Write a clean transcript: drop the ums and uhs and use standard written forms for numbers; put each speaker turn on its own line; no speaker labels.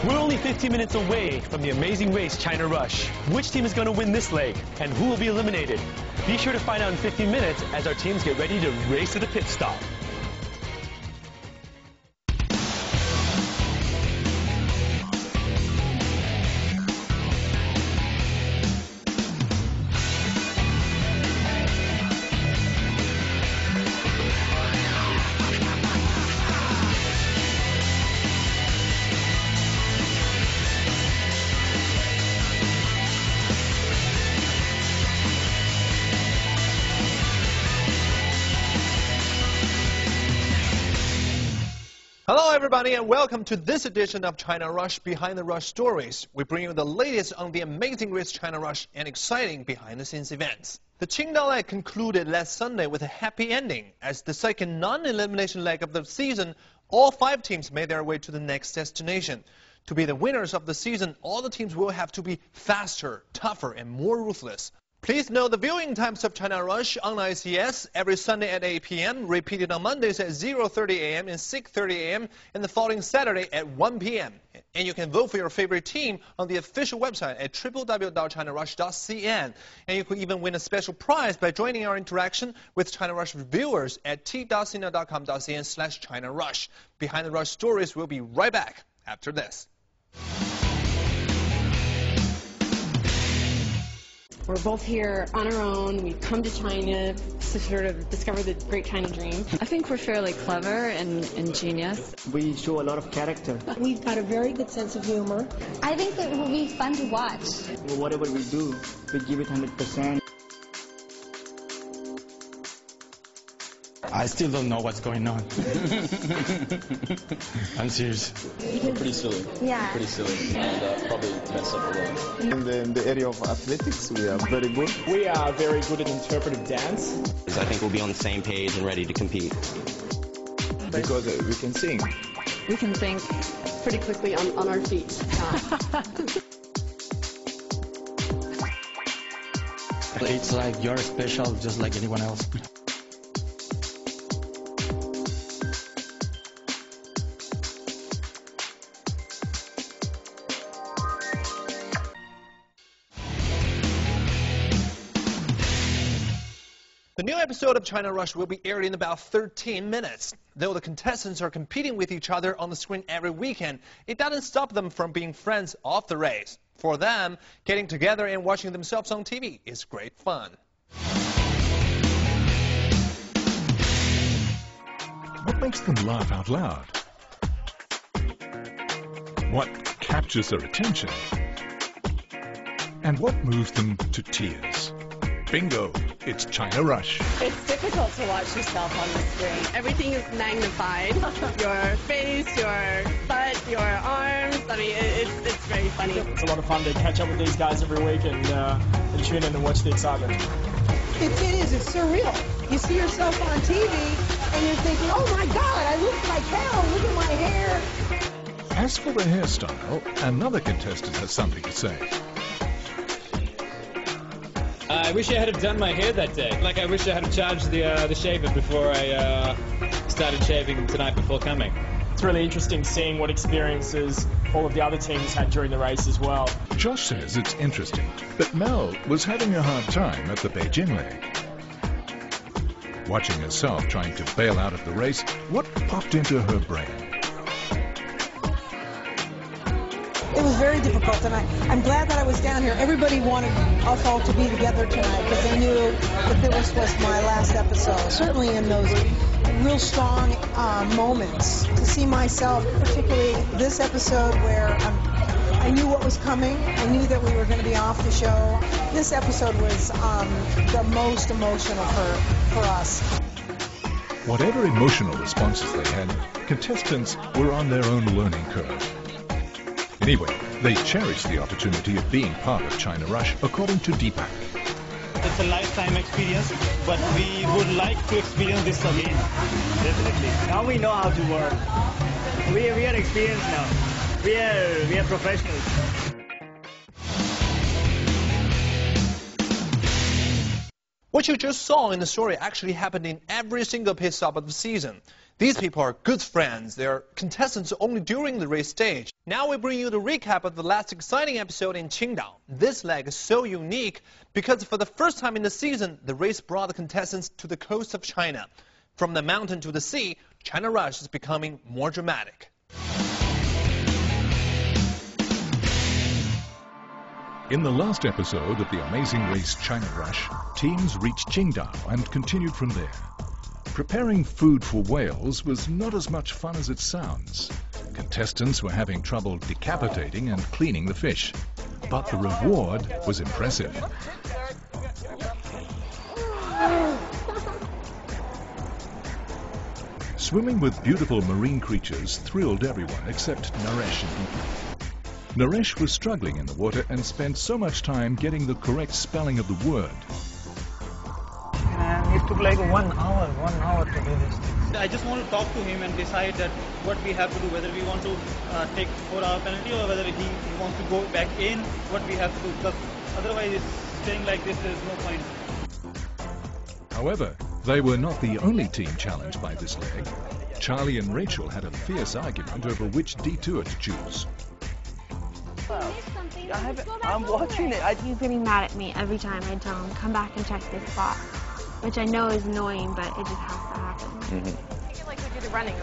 We're only 15 minutes away from the amazing race China Rush. Which team is going to win this leg, and who will be eliminated? Be sure to find out in 15 minutes as our teams get ready to race to the pit stop.
Hello everybody and welcome to this edition of China Rush Behind the Rush Stories. We bring you the latest on the amazing race China Rush and exciting behind-the-scenes events. The Qingdao leg concluded last Sunday with a happy ending. As the second non-elimination leg of the season, all 5 teams made their way to the next destination. To be the winners of the season, all the teams will have to be faster, tougher and more ruthless. Please know the viewing times of China Rush on ICS every Sunday at 8 p.m., repeated on Mondays at 0:30 a.m. and 6:30 a.m., and the following Saturday at 1 p.m. And you can vote for your favorite team on the official website at www.chinarush.cn. And you could even win a special prize by joining our interaction with China Rush viewers at t.cn.com.cn/China Rush. Behind the Rush Stories will be right back after this.
We're both here on our own. We've come to China to sort of discover the great China dream.
I think we're fairly clever and ingenious.
We show a lot of character.
We've got a very good sense of humor.
I think that it will be fun to watch.
Whatever we do, we give it 100%.
I still don't know what's going on. I'm serious.
We're pretty silly.
Yeah.
Pretty silly. And probably mess up a lot.
In the area of athletics, we are very good.
We are very good at interpretive dance.
I think we'll be on the same page and ready to compete.
Because we can sing.
We can think
Pretty quickly on our feet.
It's like you're special just like anyone else.
The new episode of China Rush will be aired in about 13 minutes. Though the contestants are competing with each other on the screen every weekend, it doesn't stop them from being friends off the race. For them, getting together and watching themselves on TV is great fun.
What makes them laugh out loud? What captures their attention? And what moves them to tears? Bingo! It's China Rush.
It's difficult to watch yourself on the screen. Everything is magnified. Your face, your butt, your arms. I mean, it's very funny.
It's a lot of fun to catch up with these guys every week and tune in and watch the excitement.
It is. It's surreal. You see yourself on TV and you're thinking, oh my God, I look like hell. Look at my hair.
As for the hairstyle, another contestant has something to say.
I wish I had done my hair that day. Like, I wish I had charged the shaver before I started shaving tonight before coming.
It's really interesting seeing what experiences all of the other teams had during the race as well.
Josh says it's interesting, but Mel was having a hard time at the Beijing leg. Watching herself trying to bail out of the race, what popped into her brain?
It was very difficult, and I'm glad that I was down here. Everybody wanted us all to be together tonight because they knew that this was my last episode. Certainly in those real strong moments, to see myself, particularly this episode where I knew what was coming. I knew that we were going to be off the show. This episode was the most emotional for us.
Whatever emotional responses they had, contestants were on their own learning curve. Anyway, they cherished the opportunity of being part of China Rush, according to Deepak.
It's a lifetime experience, but we would like to experience this again. Definitely. Now we know how to work. We are experienced now. We are professionals.
What you just saw in the story actually happened in every single pit stop of the season. These people are good friends. They are contestants only during the race stage. Now we bring you the recap of the last exciting episode in Qingdao. This leg is so unique because for the first time in the season, the race brought the contestants to the coast of China. From the mountain to the sea, China Rush is becoming more dramatic.
In the last episode of the amazing race China Rush, teams reached Qingdao and continued from there. Preparing food for whales was not as much fun as it sounds. Contestants were having trouble decapitating and cleaning the fish. But the reward was impressive. Swimming with beautiful marine creatures thrilled everyone except Naresh and Deepa. Naresh was struggling in the water and spent so much time getting the correct spelling of the word.
And it took like 1 hour to do this.
I just want to talk to him and decide that what we have to do, whether we want to take 4-hour penalty or whether he wants to go back in, what we have to do, because otherwise staying like this, there is no point.
However, they were not the only team challenged by this leg. Charlie and Rachel had a fierce argument over which detour to choose.
I'm watching it. He's getting mad at me every time I tell him, come back and check this spot. Which I know is annoying, but it just has to happen.
I feel like we do the running.